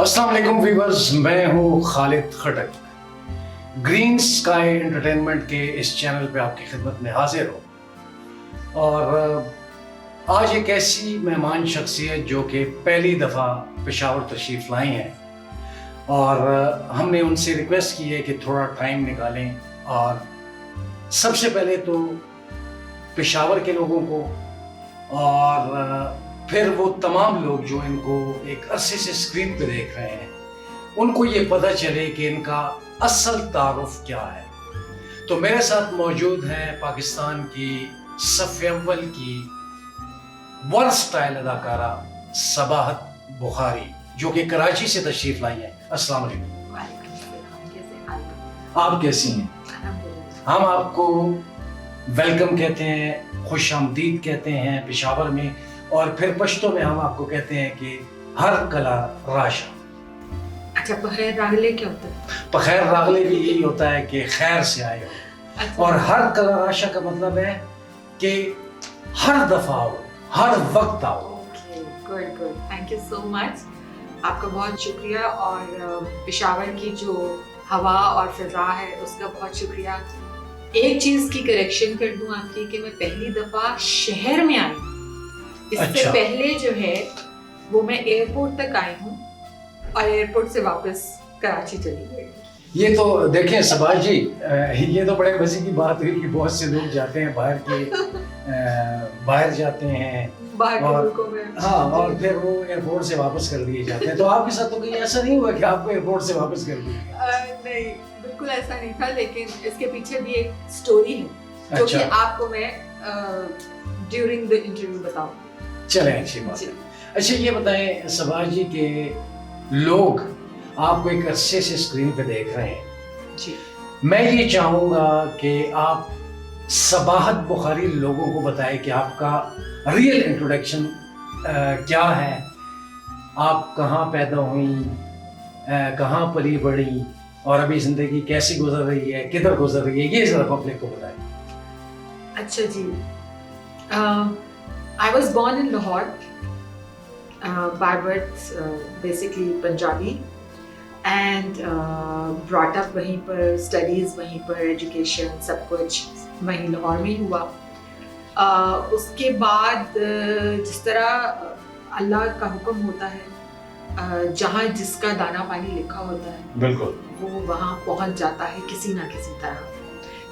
अस्सलाम वालेकुम व्यूअर्स, मैं हूँ खालिद खटक। ग्रीन स्काई एंटरटेनमेंट के इस चैनल पे आपकी खिदमत में हाजिर हूँ और आज एक ऐसी मेहमान शख्सियत जो कि पहली दफ़ा पेशावर तशरीफ़ लाई हैं और हमने उनसे रिक्वेस्ट की है कि थोड़ा टाइम निकालें और सबसे पहले तो पेशावर के लोगों को और फिर वो तमाम लोग जो इनको एक अरसे से स्क्रीन पे देख रहे हैं उनको ये पता चले कि इनका असल तारुफ क्या है। तो मेरे साथ मौजूद है पाकिस्तान की सफ़े अव्वल की वर्सटाइल अदाकारा सबाहत बुखारी जो कि कराची से तशरीफ़ लाई हैं। अस्सलाम वालेकुम। आप कैसी हैं? हम आपको वेलकम कहते हैं, खुश आमदीद कहते हैं पेशावर में, और फिर पश्तो में हम आपको कहते हैं कि हर कला राशा। अच्छा, बखैर रागले क्या होता है? बखैर रागले भी यही होता है कि खैर से आए हो। अच्छा। और हर कला राशा का मतलब है कि हर दफा आओ, हर वक्त आओ। Okay, good good, thank you so much. आपका बहुत शुक्रिया और पेशावर की जो हवा और फिजा है उसका बहुत शुक्रिया। एक चीज की करेक्शन कर दूं आपकी कि मैं पहली दफा शहर में आई हूँ। इससे अच्छा। पहले जो है वो मैं एयरपोर्ट तक आई हूँ और एयरपोर्ट से वापस कराची चली गई। ये तो देखें सबाज जी, ये तो बड़े मजे की बात हुई कि बहुत से लोग जाते हैं बाहर जाते हैं बाहर के और- मुल्कों में। हाँ, और फिर वो एयरपोर्ट से वापस कर दिए जाते हैं। तो आपके साथ तो कहीं ऐसा नहीं हुआ कि आपको एयरपोर्ट से वापस कर दिया गया? नहीं, बिल्कुल ऐसा नहीं था, लेकिन इसके पीछे भी एक स्टोरी है जो कि अच्छा। आपको मैं ड्यूरिंग द इंटरव्यू बताऊंगी। चलें, अच्छी बात जी। है। अच्छा ये बताएं सबाज जी के लोग आपको एक अरसे से स्क्रीन पे देख रहे हैं, जी। मैं ये चाहूँगा कि आप सबाहत बुखारी लोगों को बताएं कि आपका रियल इंट्रोडक्शन क्या है, आप कहाँ पैदा हुई, कहाँ पली बढ़ी और अभी ज़िंदगी कैसी गुजर रही है, किधर गुजर रही है, ये ज़रा पब्लिक को बताएं। अच्छा जी, I was born in Lahore, by birth basically Punjabi, and brought up वहीं पर, studies वहीं पर, education सब कुछ वहीं लाहौर में हुआ। उसके बाद जिस तरह अल्लाह का हुक्म होता है, जहाँ जिसका दाना पानी लिखा होता है बिल्कुल। वो वहाँ पहुँच जाता है किसी ना किसी तरह।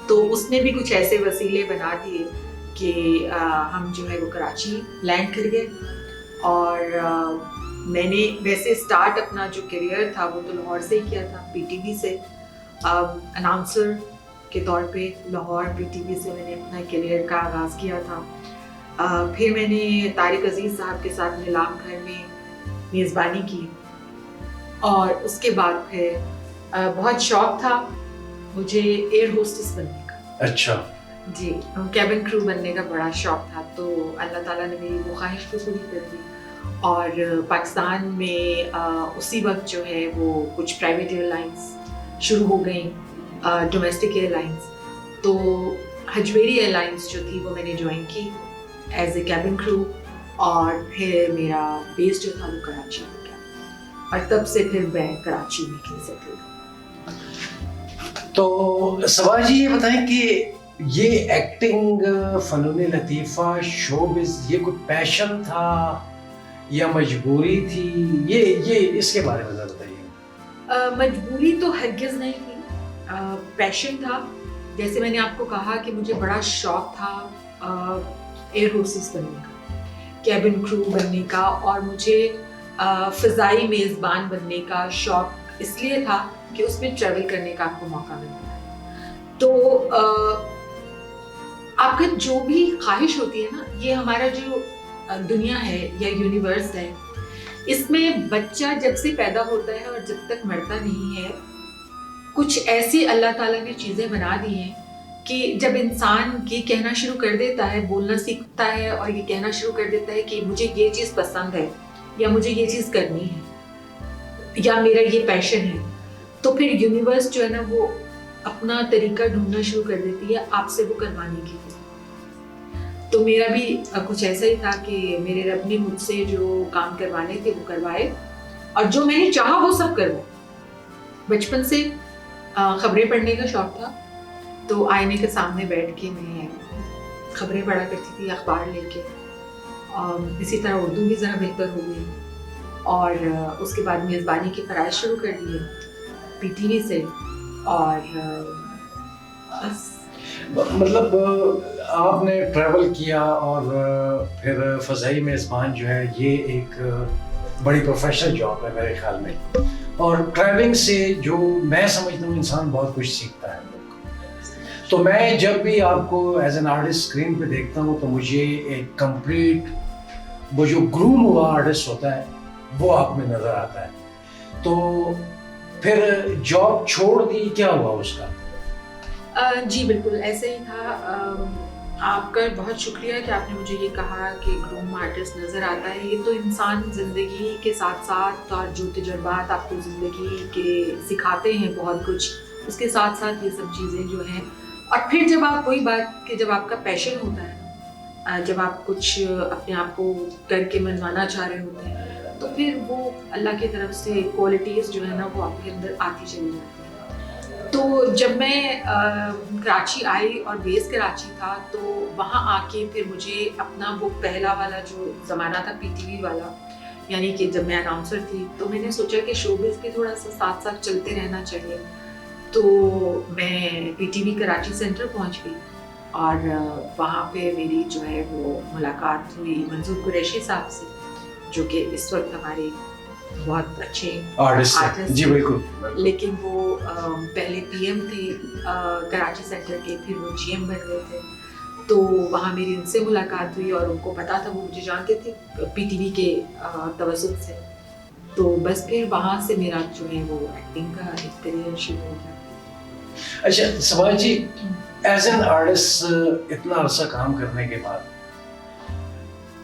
तो उसने भी कुछ ऐसे वसीले बना दिए कि हम जो है वो कराची लैंड कर गए और मैंने वैसे स्टार्ट अपना जो करियर था वो तो लाहौर से ही किया था, पीटीवी से अनाउंसर के तौर पे लाहौर पीटीवी से मैंने अपना करियर का आगाज़ किया था। फिर मैंने तारिक अजीज़ साहब के साथ नीलाम घर में मेज़बानी की और उसके बाद फिर बहुत शौक था मुझे एयर होस्टेस बनने का। अच्छा। जी, कैबिन क्रू बनने का बड़ा शौक था, तो अल्लाह ताला ने मेरी वो ख्वाहिश को पूरी कर दी और पाकिस्तान में उसी वक्त जो है वो कुछ प्राइवेट एयरलाइंस शुरू हो गई, डोमेस्टिक एयरलाइंस। तो हजवेरी एयरलाइंस जो थी वो मैंने ज्वाइन की एज ए कैबिन क्रू और फिर मेरा बेस जो था वो कराची हो गया और तब से फिर मैं कराची में ही सेटल। तो सबाज जी ये बताएं कि ये एक्टिंग, फनून लतीफ़ा, शोबिज़, ये कोई पैशन था या मजबूरी थी? ये इसके बारे में ज़रा बताइए। मजबूरी तो हरगिज़ नहीं थी, पैशन था। जैसे मैंने आपको कहा कि मुझे बड़ा शौक था एयर होस्टेस बनने का, कैबिन क्रू बनने का, और मुझे फ़िज़ाई मेज़बान बनने का शौक इसलिए था कि उसमें ट्रैवल करने का आपको मौका मिलता है। तो आपका जो भी ख्वाहिश होती है ना, ये हमारा जो दुनिया है या यूनिवर्स है, इसमें बच्चा जब से पैदा होता है और जब तक मरता नहीं है, कुछ ऐसी अल्लाह ताला ने चीज़ें बना दी हैं कि जब इंसान ये कहना शुरू कर देता है, बोलना सीखता है और ये कहना शुरू कर देता है कि मुझे ये चीज़ पसंद है या मुझे ये चीज़ करनी है या मेरा ये पैशन है, तो फिर यूनिवर्स जो है ना वो अपना तरीका ढूंढना शुरू कर देती है आपसे वो करवाने के लिए। तो मेरा भी कुछ ऐसा ही था कि मेरे रब ने मुझसे जो काम करवाने थे वो करवाए اور جو میں نے چاہا وہ سب کروں. بچپن سے خبریں پڑھنے کا شوق تھا, تو آئینے کے سامنے بیٹھ کے میں خبریں پڑھا کرتی تھی, اخبار لے کے. اسی طرح اردو بھی ذرا بہتر ہو گئی, اور اس کے بعد میزبانی کے فرائض شروع کر دیے پی ٹی وی سے. اور بس مطلب آپ نے ٹریول کیا اور پھر فضائی میزبان جو ہے یہ ایک بڑی پروفیشنل جاب ہے میرے خیال میں, اور ٹریولنگ سے جو میں سمجھتا ہوں انسان بہت کچھ سیکھتا ہے. تو میں جب بھی آپ کو ایز این آرٹسٹ اسکرین پہ دیکھتا ہوں تو مجھے ایک کمپلیٹ وہ جو گروم ہوا آرٹسٹ ہوتا ہے وہ آپ میں نظر آتا ہے. تو پھر جاب چھوڑ دی, کیا ہوا اس کا؟ جی بالکل ایسے ہی تھا. آپ کا بہت شکریہ کہ آپ نے مجھے یہ کہا کہ گروم آرٹسٹ نظر آتا ہے. یہ تو انسان زندگی کے ساتھ ساتھ اور جو تجربات آپ کو زندگی کے سکھاتے ہیں بہت کچھ, اس کے ساتھ ساتھ یہ سب چیزیں جو ہیں. اور پھر جب آپ وہی بات کہ جب آپ کا پیشن ہوتا ہے, جب آپ کچھ اپنے آپ کو کر کے منوانا چاہ رہے ہوتے ہیں, تو پھر وہ اللہ کی طرف سے کوالٹیز جو ہے نا وہ آپ کے اندر آتی چلی جاتی ہیں. تو جب میں کراچی آئی اور بیس کراچی تھا, تو وہاں آ کے پھر مجھے اپنا وہ پہلا والا جو زمانہ تھا پی ٹی وی والا, یعنی کہ جب میں اناؤنسر تھی, تو میں نے سوچا کہ شوبز کے تھوڑا سا ساتھ ساتھ چلتے رہنا چاہیے. تو میں P T V Karachi centre پہنچ گئی, اور وہاں پہ میری جو ہے وہ ملاقات ہوئی منظور قریشی صاحب سے, جو کہ اس وقت ہمارے بہت اچھے آرٹسٹ جی بالکل, لیکن وہ پہلے پی ایم تھے کراچی سینٹر کے, پھر وہ جی ایم بن گئے تھے. تو وہاں میری ان سے ملاقات ہوئی, اور ان کو پتا تھا, وہ مجھے جانتے تھے پی ٹی وی کے توسط سے. تو بس پھر وہاں سے میرا جو ہے وہ ایکٹنگ کا ایک کریئر شروع ہو گیا. اچھا سماج جی, ایز این آرٹسٹ اتنا عرصہ کام کرنے کے بعد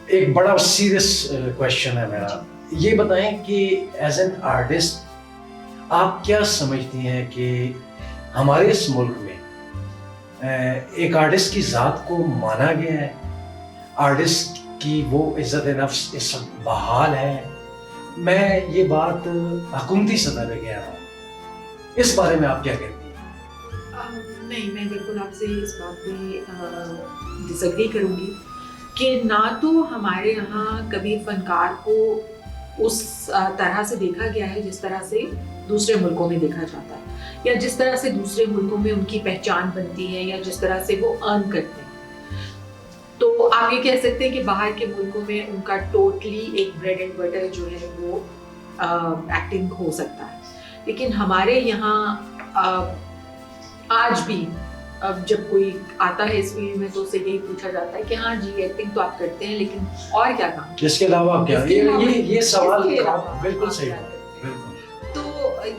ایک بڑا سیریس کویشچن ہے میرا, یہ بتائیں کہ ایز این آرٹسٹ آپ کیا سمجھتی ہیں کہ ہمارے اس ملک میں ایک آرٹسٹ کی ذات کو مانا گیا ہے, آرٹسٹ کی وہ عزت نفس اس وقت بحال ہے؟ میں یہ بات حکومتی سطح پہ کہہ رہا ہوں, اس بارے میں آپ کیا کہتے ہیں؟ نہیں, میں بالکل آپ سے اس بات پہ ڈس ایگری کروں گی کہ نہ تو ہمارے یہاں کبھی فنکار کو اس طرح سے دیکھا گیا ہے جس طرح سے دوسرے ملکوں میں دیکھا جاتا ہے, یا جس طرح سے دوسرے ملکوں میں ان کی پہچان بنتی ہے, یا جس طرح سے وہ ارن کرتے ہیں. تو آپ یہ کہہ سکتے ہیں کہ باہر کے ملکوں میں ان کا ٹوٹلی ایک بریڈ اینڈ بٹر جو ہے وہ ایکٹنگ ہو سکتا ہے. لیکن ہمارے یہاں آج بھی اب جب کوئی آتا ہے اس فیلڈ میں تو اسے یہی پوچھا جاتا ہے کہ ہاں جی ایکٹنگ تو آپ کرتے ہیں, لیکن اور کیا کام, اس کے علاوہ کیا؟ یہ سوال بالکل صحیح ہے. تو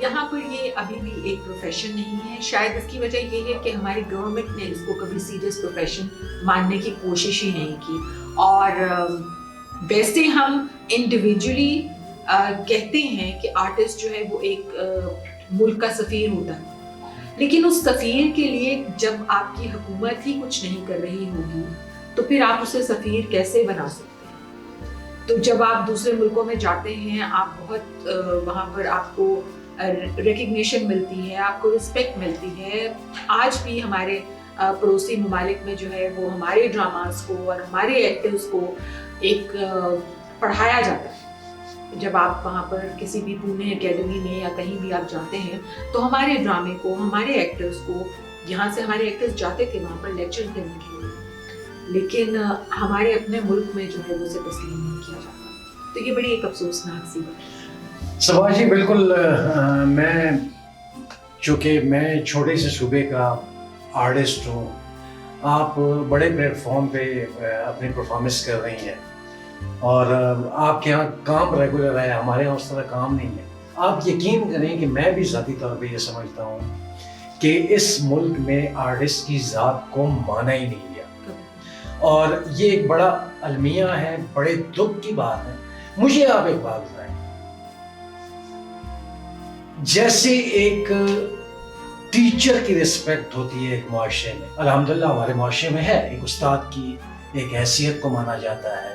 یہاں پر یہ ابھی بھی ایک پروفیشن نہیں ہے. شاید اس کی وجہ یہ ہے کہ ہماری گورنمنٹ نے اس کو کبھی سیریس پروفیشن ماننے کی کوشش ہی نہیں کی. اور ویسے ہم انڈیویجولی کہتے ہیں کہ آرٹسٹ جو ہے وہ ایک ملک کا سفیر ہوتا ہے, لیکن اس سفیر کے لیے جب آپ کی حکومت ہی کچھ نہیں کر رہی ہوگی تو پھر آپ اسے سفیر کیسے بنا سکتے ہیں؟ تو جب آپ دوسرے ملکوں میں جاتے ہیں, آپ بہت وہاں پر آپ کو ریکگنیشن ملتی ہے, آپ کو رسپیکٹ ملتی ہے. آج بھی ہمارے پڑوسی ممالک میں جو ہے وہ ہمارے ڈراماز کو اور ہمارے ایکٹرز کو ایک پڑھایا جاتا ہے. جب آپ وہاں پر کسی بھی پونے اکیڈمی میں یا کہیں بھی آپ جاتے ہیں تو ہمارے ڈرامے کو, ہمارے ایکٹرز کو, یہاں سے ہمارے ایکٹرز جاتے تھے وہاں پر لیکچر کرنے کے لیے, لیکن ہمارے اپنے ملک میں جو ہے اسے تسلیم نہیں کیا جاتا. تو یہ بڑی ایک افسوسناک سی بات ہے. صبا جی بالکل, میں چونکہ میں چھوٹے سے صوبے کا آرٹسٹ ہوں, آپ بڑے پلیٹ فارم پہ اپنی پرفارمنس کر رہی ہیں, اور آپ کے یہاں کام ریگولر ہے, ہمارے یہاں اس طرح کام نہیں ہے. آپ یقین کریں کہ میں بھی ذاتی طور پہ یہ سمجھتا ہوں کہ اس ملک میں آرٹسٹ کی ذات کو مانا ہی نہیں گیا, اور یہ ایک بڑا المیہ ہے, بڑے دکھ کی بات ہے. مجھے آپ ایک بات بتائیں, جیسے ایک ٹیچر کی رسپیکٹ ہوتی ہے ایک معاشرے میں, الحمدللہ ہمارے معاشرے میں ہے, ایک استاد کی ایک حیثیت کو مانا جاتا ہے.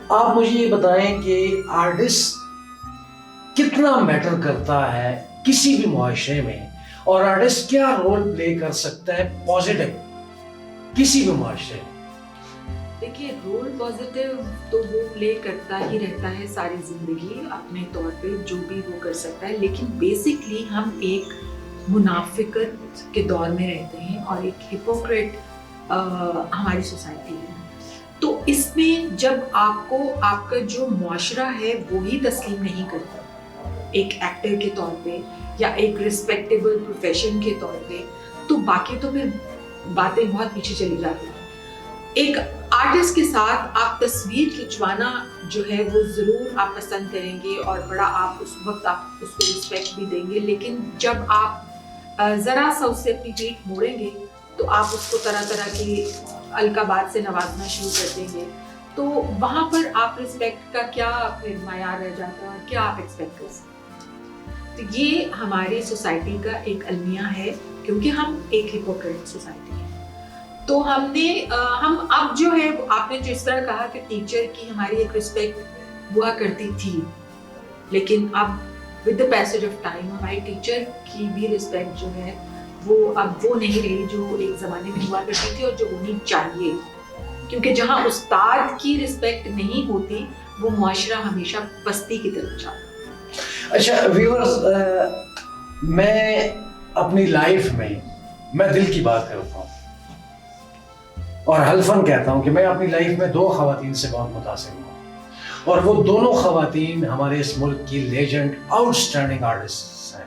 آپ مجھے یہ بتائیں کہ آرٹسٹ کتنا میٹر کرتا ہے کسی بھی معاشرے میں, اور آرٹسٹ کیا رول پلے کر سکتا ہے پازیٹیو کسی بھی معاشرے میں؟ دیکھیے رول پازیٹیو تو وہ پلے کرتا ہی رہتا ہے ساری زندگی اپنے طور پہ جو بھی وہ کر سکتا ہے, لیکن بیسکلی ہم ایک منافقت کے دور میں رہتے ہیں اور ایک ہپوکریٹ ہماری سوسائٹی ہے. تو اس میں جب آپ کو آپ کا جو معاشرہ ہے وہی تسلیم نہیں کرتا ایک ایکٹر کے طور پہ یا ایک رسپیکٹیبل پروفیشن کے طور پہ, تو باقی تو پھر باتیں بہت پیچھے چلی جاتی ہیں. ایک آرٹسٹ کے ساتھ آپ تصویر کھنچوانا جو ہے وہ ضرور آپ پسند کریں گے اور بڑا آپ اس وقت آپ اس کو رسپیکٹ بھی دیں گے, لیکن جب آپ ذرا سا اس سے اپنی پیٹھ موڑیں گے تو آپ اس کو طرح طرح کی القابات سے نوازنا شروع کر دیں گے. تو وہاں پر آپ رسپیکٹ کا کیا پھر معیار رہ جاتا ہے, کیا آپ ایکسپیکٹ کر سکتے ہیں؟ تو یہ ہماری سوسائٹی کا ایک المیہ ہے, کیونکہ ہم ایک ہپوکریٹ سوسائٹی ہیں. تو ہم اب جو ہے آپ نے جو اس طرح کہا کہ ٹیچر کی ہماری ایک رسپیکٹ ہوا کرتی تھی, لیکن اب with the passage of time ہماری ٹیچر کی بھی رسپیکٹ جو ہے اب وہ نہیں رہی جو ایک زمانے میں ہوا کرتی تھی اور جو ہونی چاہیے, کیونکہ جہاں استاد کی رسپیکٹ نہیں ہوتی وہ معاشرہ ہمیشہ پستی کی طرف جاتا. اچھا ویورز, میں اپنی لائف میں دل کی بات کرتا ہوں اور حلفاً کہتا ہوں کہ میں اپنی لائف میں 2 خواتین سے بہت متاثر ہوں, اور وہ دونوں خواتین ہمارے اس ملک کی لیجنڈ آؤٹ اسٹینڈنگ آرٹسٹ ہیں.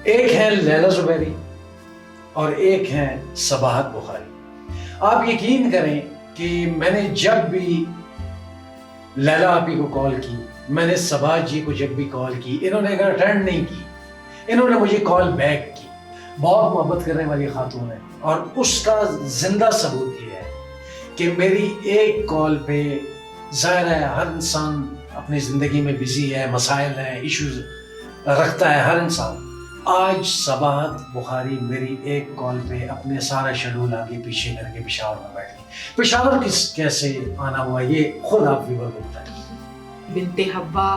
ایک ہیں لیلا زبیری اور ایک ہیں صباحت بخاری. آپ یقین کریں کہ میں نے جب بھی لیلا آپی کو کال کی, میں نے صباحت جی کو جب بھی کال کی, انہوں نے اٹینڈ نہیں کی, انہوں نے مجھے کال بیک کی. بہت محبت کرنے والی خاتون ہے, اور اس کا زندہ ثبوت یہ ہے کہ میری ایک کال پہ, ظاہر ہے ہر انسان اپنی زندگی میں بزی ہے, مسائل ہیں, ایشوز رکھتا ہے ہر انسان. آج صباحت بخاری میری ایک کال پہ اپنے سارا شیڈول آگے پیچھے کر کے پشاور میں بیٹھ گئی. پشاور کیسے آنا ہوا یہ خود آپ ویور کو بتائیں. بنت حوا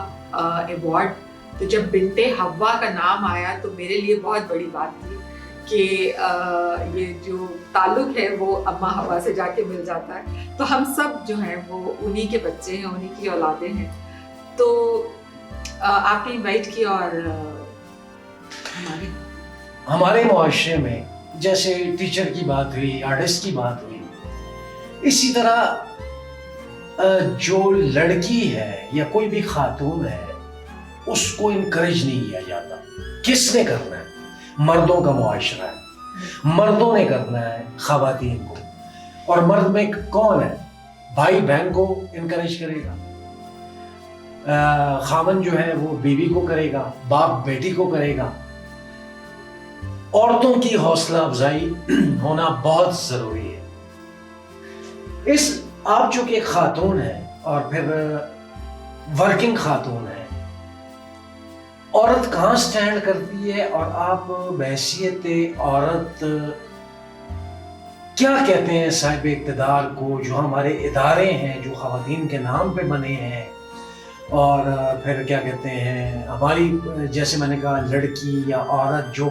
ایوارڈ, تو جب بنت حوا کا نام آیا تو میرے لیے بہت بڑی بات تھی کہ یہ جو تعلق ہے وہ اماں حوا سے جا کے مل جاتا ہے. تو ہم سب جو ہیں وہ انہی کے بچے ہیں, انہی کی اولادیں ہیں. تو آپ نے انوائٹ کیا, اور ہمارے معاشرے میں جیسے ٹیچر کی بات ہوئی, آرٹسٹ کی بات ہوئی, اسی طرح جو لڑکی ہے یا کوئی بھی خاتون ہے اس کو انکریج نہیں کیا جاتا. کس نے کرنا ہے؟ مردوں کا معاشرہ ہے, مردوں نے کرنا ہے خواتین کو. اور مرد میں کون ہے؟ بھائی بہن کو انکریج کرے گا, خاوند جو ہے وہ بیوی کو کرے گا, باپ بیٹی کو کرے گا. عورتوں کی حوصلہ افزائی ہونا بہت ضروری ہے. آپ چونکہ ایک خاتون ہیں اور پھر ورکنگ خاتون ہیں, عورت کہاں سٹینڈ کرتی ہے, اور آپ بحیثیت عورت کیا کہتے ہیں صاحب اقتدار کو, جو ہمارے ادارے ہیں جو خواتین کے نام پہ بنے ہیں, اور پھر کیا کہتے ہیں ہماری جیسے میں نے کہا لڑکی یا عورت جو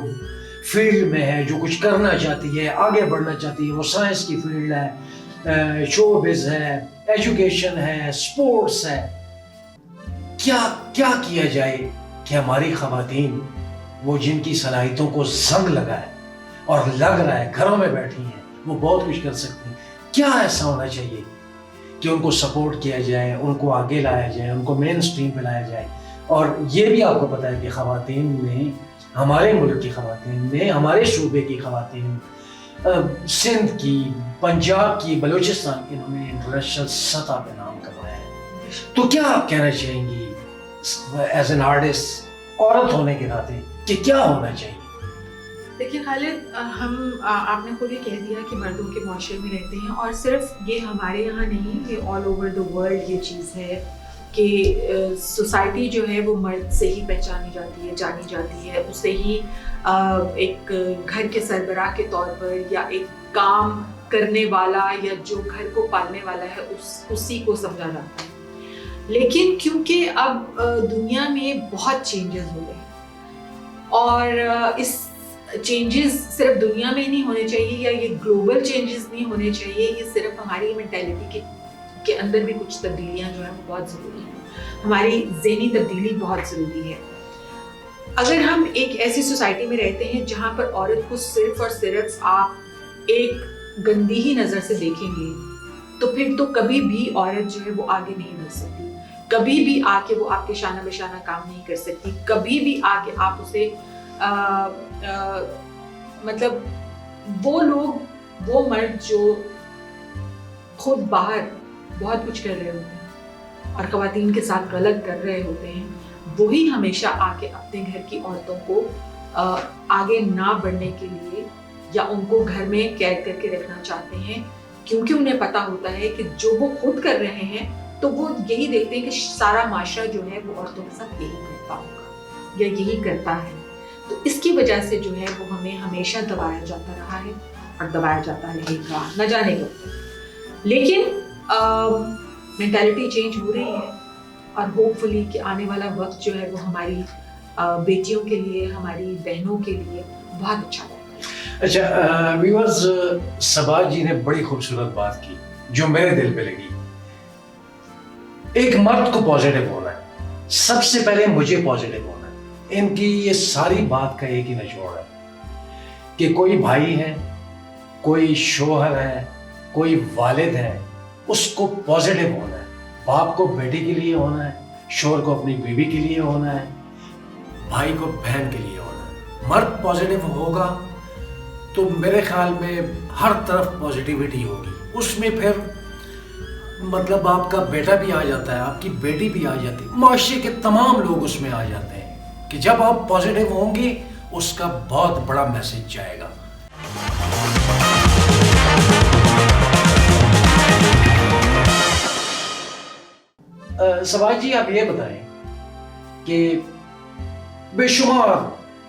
فیلڈ میں ہے, جو کچھ کرنا چاہتی ہے, آگے بڑھنا چاہتی ہے, وہ سائنس کی فیلڈ ہے, شو بز ہے, ایجوکیشن ہے, سپورٹس ہے, کیا کیا جائے کہ ہماری خواتین وہ جن کی صلاحیتوں کو زنگ لگا ہے اور لگ رہا ہے, گھروں میں بیٹھی ہیں, وہ بہت کچھ کر سکتی ہیں. کیا ایسا ہونا چاہیے کہ ان کو سپورٹ کیا جائے, ان کو آگے لایا جائے, ان کو مین سٹریم پہ لایا جائے. اور یہ بھی آپ کو پتہ ہے کہ خواتین نے, ہمارے ملک کی خواتین نے, ہمارے صوبے کی خواتین, سندھ کی, پنجاب کی, بلوچستان کی, انہوں نے انٹرنیشنل سطح پہ نام کمایا ہے. تو کیا آپ کہنا چاہیں گی ایز این آرٹسٹ, عورت ہونے کے ناطے, کہ کیا ہونا چاہیے؟ دیکھیے خالد, آپ نے خود ہی کہہ دیا کہ مردوں کے معاشرے میں رہتے ہیں, اور صرف یہ ہمارے یہاں نہیں, یہ آل اوور دا ورلڈ یہ چیز ہے کہ سوسائٹی جو ہے وہ مرد سے ہی پہچانی جاتی ہے, جانی جاتی ہے, اسے ہی ایک گھر کے سربراہ کے طور پر یا ایک کام کرنے والا یا جو گھر کو پالنے والا ہے اسی کو سمجھا جاتا ہے. لیکن کیونکہ اب دنیا میں بہت چینجز ہو گئے ہیں اور اس چینجز صرف دنیا میں نہیں ہونے چاہیے یا یہ گلوبل چینجز نہیں ہونے چاہیے, یہ صرف ہماری مینٹیلٹی کے اندر بھی کچھ تبدیلیاں جو ہیں وہ بہت ضروری ہیں, ہماری ذہنی تبدیلی بہت ضروری ہے. اگر ہم ایک ایسی سوسائٹی میں رہتے ہیں جہاں پر عورت کو صرف اور صرف آپ ایک گندی ہی نظر سے دیکھیں گے تو پھر تو کبھی بھی عورت جو ہے وہ آگے نہیں بڑھ سکتی, کبھی بھی آ کے وہ آپ کے شانہ بشانہ کام نہیں کر سکتی, کبھی بھی آ کے آپ اسے مطلب وہ لوگ, وہ مرد جو خود باہر بہت کچھ کر رہے ہوتے ہیں اور خواتین کے ساتھ غلط کر رہے ہوتے ہیں, وہی ہمیشہ آ کے اپنے گھر کی عورتوں کو آگے نہ بڑھنے کے لیے یا ان کو گھر میں قید کر کے رکھنا چاہتے ہیں, کیونکہ انہیں پتا ہوتا ہے کہ جو وہ خود کر رہے ہیں تو وہ یہی دیکھتے ہیں کہ سارا معاشرہ جو ہے وہ عورتوں کے ساتھ یہی کرتا ہوگا یا یہی کرتا ہے. تو اس کی وجہ سے جو ہے وہ ہمیں ہمیشہ دبایا جاتا رہا ہے اور دبایا جاتا رہے گا, نہ جانے کب. لیکن مینٹالٹی چینج ہو رہی ہے اور ہوپ فلی کہ آنے والا وقت جو ہے وہ ہماری بیٹیوں کے لیے, ہماری بہنوں کے لیے بہت اچھا رہے. اچھا ویورز, صبا جی نے بڑی خوبصورت بات کی جو میرے دل پہ لگی. ایک مرد کو پازیٹیو ہونا ہے, سب سے پہلے مجھے پازیٹیو ہونا ہے. ان کی یہ ساری بات کا ایک ہی نچوڑ ہے کہ کوئی بھائی ہے, کوئی شوہر ہے, کوئی والد ہے, اس کو پازیٹیو ہونا ہے. باپ کو بیٹی کے لیے ہونا ہے, شوہر کو اپنی بیوی کے لیے ہونا ہے, بھائی کو بہن کے لیے ہونا ہے. مرد پازیٹیو ہوگا تو میرے خیال میں ہر طرف پازیٹیوٹی ہوگی. اس میں پھر مطلب آپ کا بیٹا بھی آ جاتا ہے, آپ کی بیٹی بھی آ جاتی ہے, معاشرے کے تمام لوگ اس میں آ جاتے ہیں کہ جب آپ پازیٹیو ہوں گے اس کا بہت بڑا میسج جائے گا. سبا جی آپ یہ بتائیں کہ بے شمار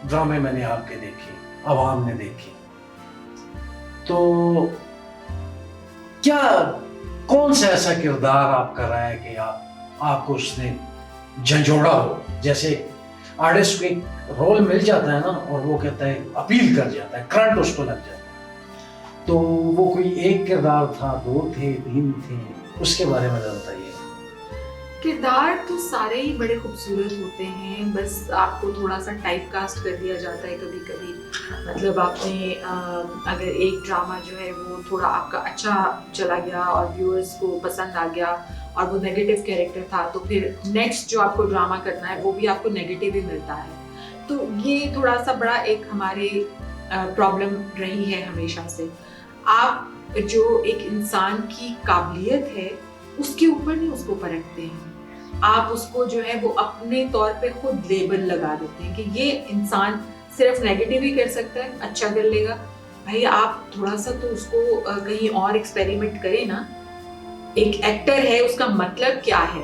ڈرامے میں نے آپ کے دیکھے, عوام نے دیکھے, تو کیا کون سا ایسا کردار آپ کر رہا ہے کہ آپ کو اس نے جھنجھوڑا ہو؟ جیسے آرٹسٹ کو ایک رول مل جاتا ہے نا اور وہ کہتا ہے اپیل کر جاتا ہے, کرنٹ اس کو لگ جاتا ہے, تو وہ کوئی ایک کردار تھا, 2 تھے, 3 تھے, اس کے بارے میں بتائیے. کردار تو سارے ہی بڑے خوبصورت ہوتے ہیں, بس آپ کو تھوڑا سا ٹائپ کاسٹ کر دیا جاتا ہے کبھی کبھی. مطلب آپ نے اگر ایک ڈرامہ جو ہے وہ تھوڑا آپ کا اچھا چلا گیا اور ویورز کو پسند آ گیا اور وہ نیگیٹو کیریکٹر تھا, تو پھر نیکسٹ جو آپ کو ڈرامہ کرنا ہے وہ بھی آپ کو نیگیٹو ہی ملتا ہے. تو یہ تھوڑا سا بڑا ایک ہمارے پرابلم رہی ہے ہمیشہ سے. آپ جو ایک انسان کی قابلیت ہے اس کے اوپر نہیں اس کو پرکھتے ہیں, آپ اس کو جو ہے وہ اپنے طور پہ خود لیبل لگا دیتے ہیں کہ یہ انسان صرف نیگیٹو ہی کر سکتا ہے, اچھا کر لے گا. بھائی آپ تھوڑا سا تو اس کو کہیں اور ایکسپیریمنٹ کریں نا. ایک ایکٹر ہے, اس کا مطلب کیا ہے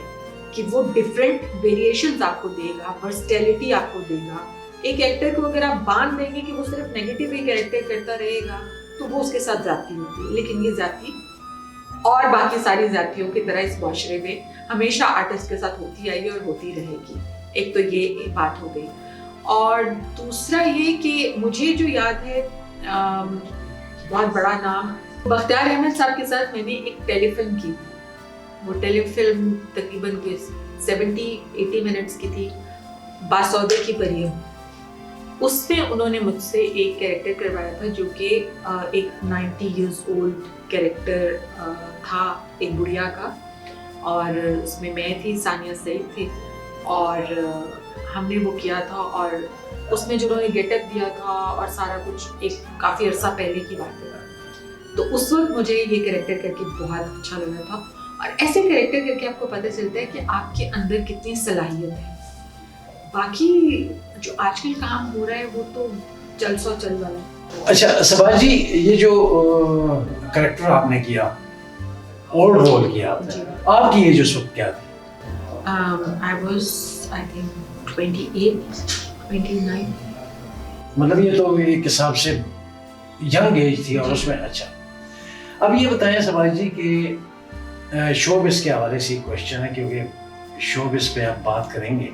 کہ وہ ڈفرینٹ ویریشنز آپ کو دے گا, ورسٹیلٹی آپ کو دے گا. ایک ایکٹر کو اگر آپ باندھ دیں گے کہ وہ صرف نیگیٹو ہی کیریکٹر کرتا رہے گا تو وہ اس کے ساتھ زیادتی ہوتی ہے. لیکن یہ زیادتی اور باقی ساری زیادتیوں کی طرح اس معاشرے میں ہمیشہ آرٹسٹ کے ساتھ ہوتی آئی اور ہوتی رہے گی. ایک تو یہ بات ہو گئی, اور دوسرا یہ کہ مجھے جو یاد ہے بہت بڑا نام بختیار احمد صاحب کے ساتھ میں نے ایک ٹیلی فلم کی تھی. وہ ٹیلی فلم تقریباً 70-80 منٹس کی تھی, باسودے کی پریوں. اس میں انہوں نے مجھ سے ایک کیریکٹر کروایا تھا جو کہ ایک 90 ایئرز اولڈ کیریکٹر تھا, ایک بڑھیا کا, اور اس میں تھی, ثانیہ سعید تھی, اور ہم نے وہ کیا تھا. اور اس میں جو انہوں نے گیٹ اپ دیا تھا اور سارا کچھ ایک کافی عرصہ پہلے کی بات ہے, تو اس وقت مجھے یہ کیریکٹر کر کے بہت اچھا لگا تھا. اور ایسے کیریکٹر کر کے آپ کو پتہ چلتا ہے کہ آپ کے اندر کتنی صلاحیت ہے. باقی جو آج کل کام ہو رہا ہے وہ تو چل والا ہے. اچھا صبا جی, یہ جو کریکٹر آپ نے کیا, اولڈ رول کیا آپ نے, آپ کی ایج اس وقت کیا تھی؟ I was I think 28-29. مطلب یہ تو ایک حساب سے ینگ ایج تھی. اور اس میں اچھا, اب یہ بتائیں صبا جی کہ شو بز کے حوالے سے کوشچن ہے, کیونکہ शोबिस पे आप बात करेंगे।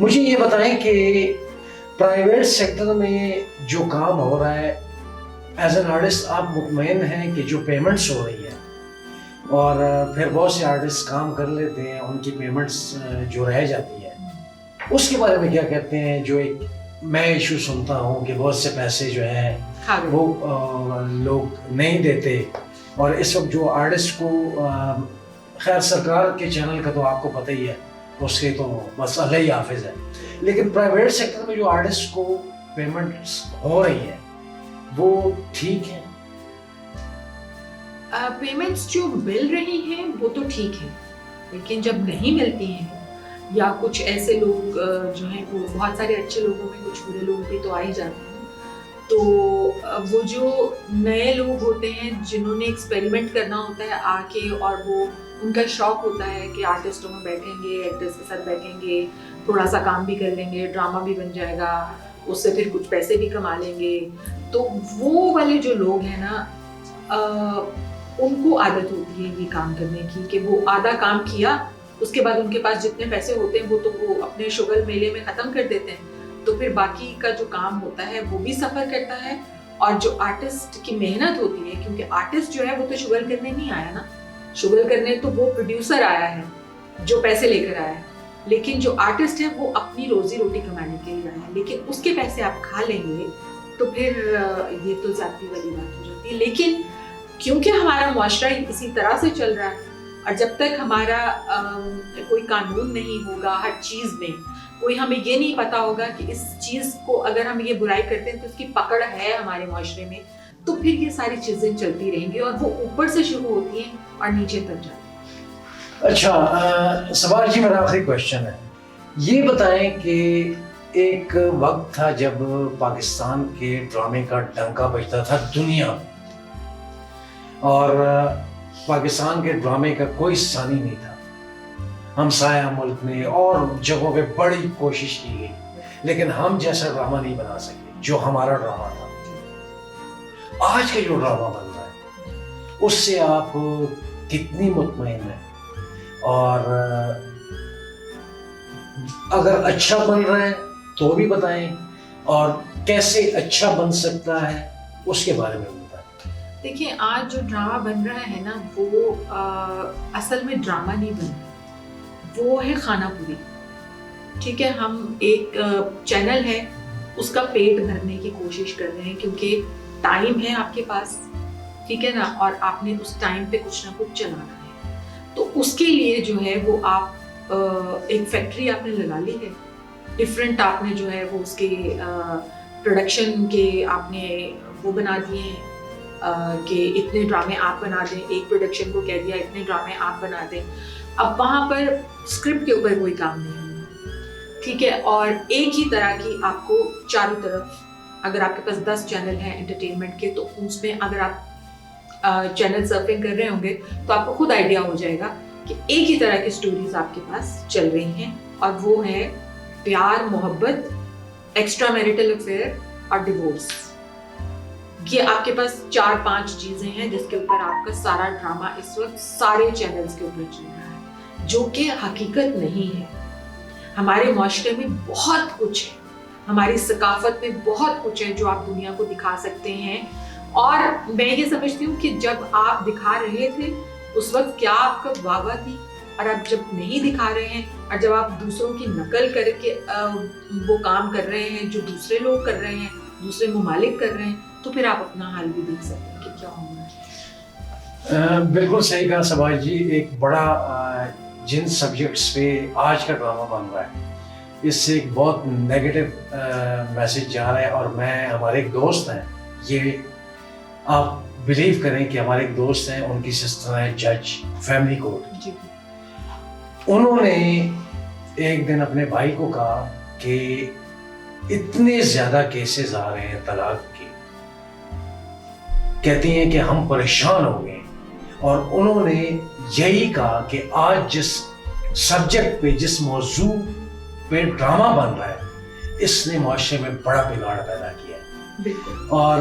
मुझे ये बताएं कि प्राइवेट सेक्टर में जो काम हो रहा है एज एन आर्टिस्ट, आप मुतमईन हैं कि जो पेमेंट्स हो रही है, और फिर बहुत से आर्टिस्ट काम कर लेते हैं, उनकी पेमेंट्स जो रह जाती है, उसके बारे में क्या कहते हैं? जो एक मैं इशू सुनता हूँ कि बहुत से पैसे जो हैं वो लोग नहीं देते, और इस वक्त जो आर्टिस्ट को खैर सरकार के चैनल का तो आपको पता ही है, उसके तो बस अल्लाह ही हाफिज है, लेकिन प्राइवेट सेक्टर में जो आर्टिस्ट को पेमेंट्स हो रही है वो ठीक है? पेमेंट्स जो मिल रही हैं वो तो ठीक है, लेकिन जब नहीं मिलती हैं या कुछ ऐसे लोग जो हैं, वो बहुत सारे अच्छे लोगों में कुछ बुरे लोग भी तो आ ही जाते हैं, तो वो जो नए लोग होते हैं जिन्होंने एक्सपेरिमेंट करना होता है आके, और वो उनका शौक होता है कि आर्टिस्टों में बैठेंगे, एक्टर्स के साथ बैठेंगे, थोड़ा सा काम भी कर लेंगे, ड्रामा भी बन जाएगा, उससे फिर कुछ पैसे भी कमा लेंगे, तो वो वाले जो लोग हैं ना, उनको आदत होती है ये काम करने की कि वो आधा काम किया, उसके बाद उनके पास जितने पैसे होते हैं वो तो वो अपने शुगर मेले में ख़त्म कर देते हैं, तो फिर बाकी का जो काम होता है वो भी सफ़र करता है। और जो आर्टिस्ट की मेहनत होती है, क्योंकि आर्टिस्ट जो है वो तो शुगर करने नहीं आया ना, शुगर करने तो वो प्रोड्यूसर आया है जो पैसे लेकर आया है, लेकिन जो आर्टिस्ट है वो अपनी रोजी रोटी कमाने के लिए आया है, लेकिन उसके पैसे आप खा लेंगे तो फिर ये तो ज़्यादती वाली बात हो जाती है। लेकिन क्योंकि हमारा मुआशरा इसी तरह से चल रहा है, और जब तक हमारा कोई कानून नहीं होगा हर चीज़ में, कोई हमें ये नहीं पता होगा कि इस चीज़ को अगर हम ये बुराई करते हैं तो इसकी पकड़ है हमारे मुआशरे में, तो फिर ये सारी चीज़ें चलती रहेंगी और वो ऊपर से शुरू होती हैं और नीचे तक जाती हैं। अच्छा सवाल जी, मेरा आखिरी क्वेश्चन है, ये बताएं कि एक वक्त था जब पाकिस्तान के ड्रामे का डंका बजता था दुनिया में, और पाकिस्तान के ड्रामे का कोई सानी नहीं था। हमसाया मुल्क ने और जगहों पे बड़ी कोशिश की गई, लेकिन हम जैसा ड्रामा नहीं बना सके जो हमारा ड्रामा था। आज का जो ड्रामा बन रहा है उससे आप कितनी मुतमईन हैं, और अगर अच्छा बन रहा है तो भी बताएं, और कैसे अच्छा बन सकता है उसके बारे में बताएं। देखिए, आज जो ड्रामा बन रहा है ना वो असल में ड्रामा नहीं बन रहा, वो है खाना पूरी। ठीक है, हम एक चैनल है उसका पेट भरने की कोशिश कर रहे हैं, क्योंकि टाइम है आपके पास, ठीक है ना, और आपने उस टाइम पे कुछ ना कुछ चलाना है, तो उसके लिए जो है वो आप एक फैक्ट्री आपने लगा ली है, डिफरेंट आपने जो है वो उसके प्रोडक्शन के आपने वो बना दिए हैं कि इतने ड्रामे आप बना दें, एक प्रोडक्शन को कह दिया इतने ड्रामे आप बना दें। अब वहाँ पर स्क्रिप्ट के ऊपर कोई काम नहीं है, ठीक है, और एक ही तरह की आपको चारों तरफ, अगर आपके पास 10 चैनल हैं एंटरटेनमेंट के, तो उसमें अगर आप चैनल सर्फिंग कर रहे होंगे तो आपको खुद आइडिया हो जाएगा कि एक ही तरह की स्टोरीज आपके पास चल रही हैं, और वो है प्यार, मोहब्बत, एक्स्ट्रा मैरिटल अफेयर और डिवोर्स। ये आपके पास 4-5 चीजें हैं जिसके ऊपर आपका सारा ड्रामा इस वक्त सारे चैनल्स के ऊपर चल रहा है, जो कि हकीकत नहीं है। हमारे माशरे में बहुत कुछ है, हमारी सकाफत में बहुत कुछ है जो आप दुनिया को दिखा सकते हैं, और मैं ये समझती हूँ कि जब आप दिखा रहे थे उस वक्त क्या आपका वाह थी, और अब जब नहीं दिखा रहे हैं और जब आप दूसरों की नकल करके वो काम कर रहे हैं जो दूसरे लोग कर रहे हैं, दूसरे ममालिक कर रहे हैं, तो फिर आप अपना हाल भी देख सकते हैं कि क्या होगा। बिल्कुल सही कहा सबाज जी। एक बड़ा जिन सब्जेक्ट्स पे आज का ड्रामा बन रहा है, इससे एक बहुत नेगेटिव मैसेज जा रहा है, और मैं, हमारे एक दोस्त हैं, ये आप बिलीव करें कि हमारे एक दोस्त हैं, उनकी सिस्टर है जज फैमिली कोर्ट, उन्होंने एक दिन अपने भाई को कहा कि इतने ज्यादा केसेस आ रहे हैं तलाक के, कहती हैं कि हम परेशान हो गए, और उन्होंने यही कहा कि आज जिस सब्जेक्ट पे, जिस मौजू पे ड्रामा बन रहा है, इसने माशरे में बड़ा बिगाड़ पैदा किया है। और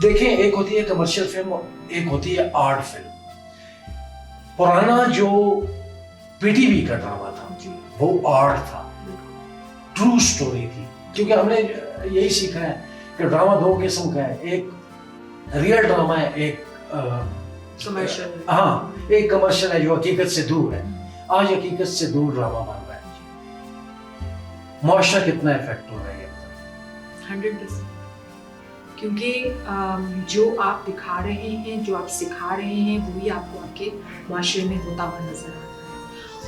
देखें, एक होती है कमर्शियल फिल्म, एक होती है आर्ट फिल्म। पुराना जो पीटीवी का ड्रामा था, जी वो आर्ट था, बिल्कुल ट्रू स्टोरी थी। क्योंकि हमने यही सीखा है कि ड्रामा दो किस्म का है, एक रियल ड्रामा है, एक कमर्शियल। हाँ, एक कमर्शियल है जो हकीकत से दूर है। आज हकीकत से दूर ड्रामा बन रहा है। मुआशरा कितना इफेक्ट हो रहा है? 100%। क्योंकि जो आप दिखा रहे हैं, जो आप सिखा रहे हैं, वही आपको आपके माशरे में होता हुआ नजर आता है।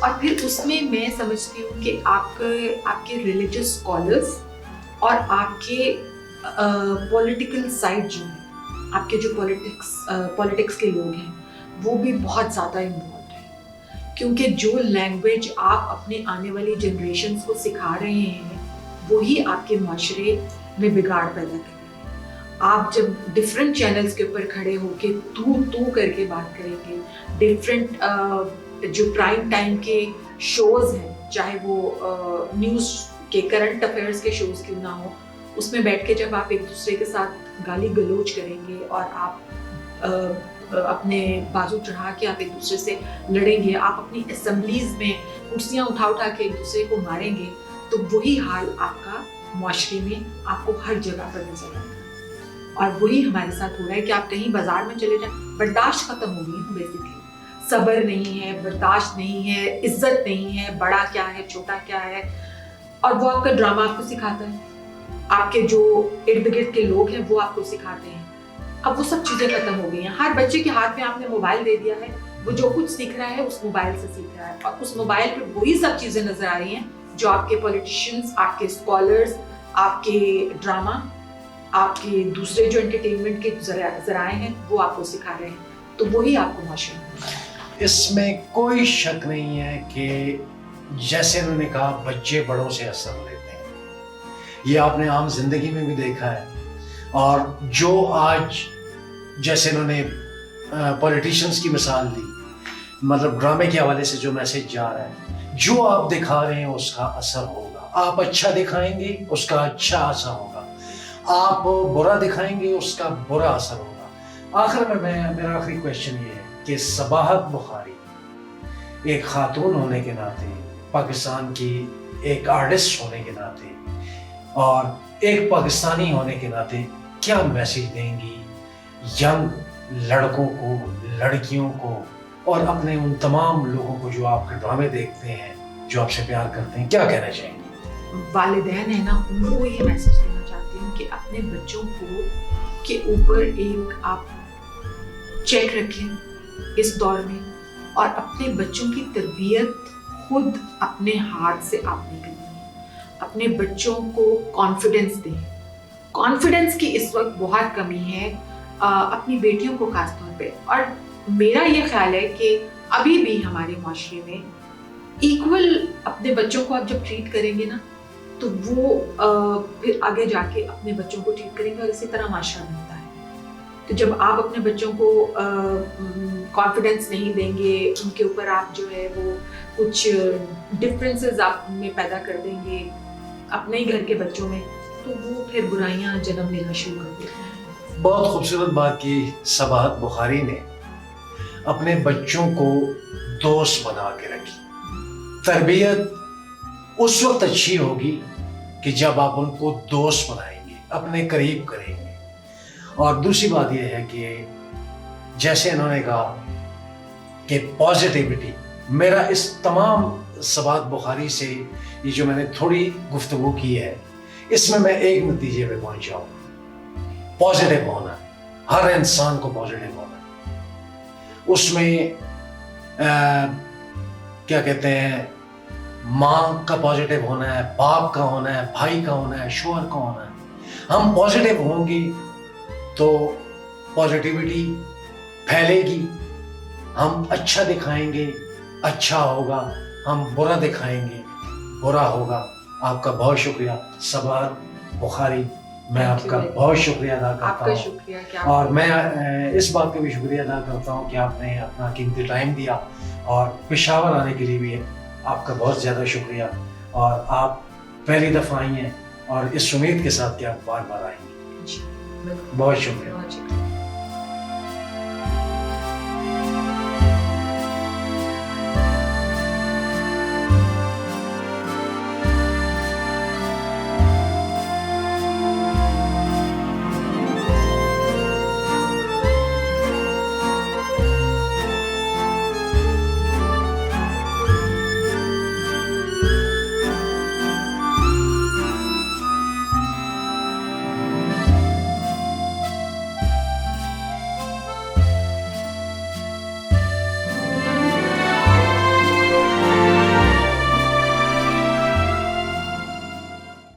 और फिर उसमें मैं समझती हूँ कि आपके रिलीजियस स्कॉलर्स और आपके पॉलिटिकल साइड जो है, आपके जो पॉलिटिक्स के लोग हैं, वो भी बहुत ज़्यादा इन्वॉल्व है। क्योंकि जो लैंग्वेज आप अपने आने वाली जनरेशन्स को सिखा रहे हैं, वही आपके माशरे में बिगाड़ पैदा कर रही है। आप जब डिफरेंट चैनल्स के ऊपर खड़े होके तू करके बात करेंगे, डिफरेंट जो प्राइम टाइम के शोज हैं, चाहे वो न्यूज़ के करंट अफेयर्स के शोज क्यों ना हो, उसमें बैठ के जब आप एक दूसरे के साथ गाली गलौज करेंगे और आप अपने बाजू चढ़ा के आप एक दूसरे से लड़ेंगे, आप अपनी असेंबलीज में कुर्सियां उठा के एक दूसरे को मारेंगे, तो वही हाल आपका माशरे में आपको हर जगह पर नजर आएगा। और वही हमारे साथ हो रहा है कि आप कहीं बाजार में चले जाएं, बर्दाश्त खत्म हो गई है बेसिकली। सब्र नहीं है, बर्दाश्त नहीं है, इज्जत नहीं है, बड़ा क्या है, छोटा क्या है। और वो आपका ड्रामा आपको सिखाता है, आपके जो इर्द गिर्द के लोग हैं वो आपको सिखाते हैं। अब वो सब चीजें खत्म हो गई हैं। हर बच्चे के हाथ में आपने मोबाइल दे दिया है, वो जो कुछ सीख रहा है उस मोबाइल से सीख रहा है, और उस मोबाइल पे वही सब चीजें नजर आ रही हैं जो आपके पॉलिटिशियंस, आपके स्कॉलर्स, आपके ड्रामा, आपके दूसरे जो एंटरटेनमेंट के जराए हैं, वो आपको सिखा रहे हैं। तो वही आपको माशरे में। इसमें कोई शक नहीं है कि जैसे उन्होंने कहा, बच्चे बड़ों से असर लेते हैं। ये आपने आम जिंदगी में भी देखा है। और जो आज जैसे उन्होंने पॉलिटिशियंस की मिसाल दी, मतलब ड्रामे के हवाले से जो मैसेज जा रहा है, जो आप दिखा रहे हैं उसका असर होगा। आप अच्छा दिखाएंगे उसका अच्छा असर होगा, आप बुरा दिखाएंगे उसका बुरा असर होगा। आखिर में मेरा आखिरी क्वेश्चन ये है कि सबाहत बुखारी एक खातून होने के नाते, पाकिस्तान की एक आर्टिस्ट होने के नाते और एक पाकिस्तानी होने के नाते क्या मैसेज देंगी यंग लड़कों को, लड़कियों को और अपने उन तमाम लोगों को जो आपके ड्रामे देखते हैं, जो आपसे प्यार करते हैं? क्या कहना चाहेंगे? वालिदैन है ना, उनको ये मैसेज देना चाहती हूँ कि अपने बच्चों को के ऊपर एक आप चेक रखें इस दौर में, और अपने बच्चों की तरबियत खुद अपने हाथ से आपने करनी है। अपने बच्चों को कॉन्फिडेंस दें। कॉन्फिडेंस की इस वक्त बहुत कमी है अपनी बेटियों को खास तौर पे। और मेरा ये ख्याल है कि अभी भी हमारे माशरे में इक्वल अपने बच्चों को आप जब ट्रीट करेंगे ना, तो वो फिर आगे जाके अपने बच्चों को ट्रीट करेंगे और इसी तरह माशरा बनता है। तो जब आप अपने बच्चों को कॉन्फिडेंस नहीं देंगे, उनके ऊपर आप जो है वो कुछ डिफरेंसेस आप में पैदा कर देंगे अपने ही घर के बच्चों में, तो वो फिर बुराइयां जन्म लेना शुरू कर देते हैं। बहुत खूबसूरत बात की सबाहत बुखारी ने, अपने बच्चों को दोस्त बना के रखी। तरबियत उस वक्त अच्छी होगी कि जब आप उनको दोस्त बनाएंगे, अपने करीब करेंगे। और दूसरी बात यह है कि जैसे इन्होंने कहा कि पॉजिटिविटी, मेरा इस तमाम सबाहत बुखारी से ये जो मैंने थोड़ी गुफ्तगू की है, इसमें मैं एक नतीजे पे पहुंचा हूं, पॉजिटिव होना। हर इंसान को पॉजिटिव होना। उसमें क्या कहते हैं, माँ का पॉजिटिव होना है, बाप का होना है, भाई का होना है, शोहर का होना है। हम पॉजिटिव होंगे तो पॉजिटिविटी फैलेगी। हम अच्छा दिखाएंगे, अच्छा होगा। हम बुरा दिखाएंगे, बुरा होगा। आपका बहुत शुक्रिया सबाहत बुखारी, मैं आपका बहुत शुक्रिया अदा करता हूँ। शुक्रिया क्या और मैं इस बात का भी शुक्रिया अदा करता हूँ कि आपने अपना कीमती टाइम दिया, और पेशावर आने के लिए भी आपका बहुत ज़्यादा शुक्रिया। और आप पहली दफ़ा आई हैं और इस उम्मीद के साथ कि आप बार बार आएंगे। जी, बहुत शुक्रिया। बहुत शुक्रिया।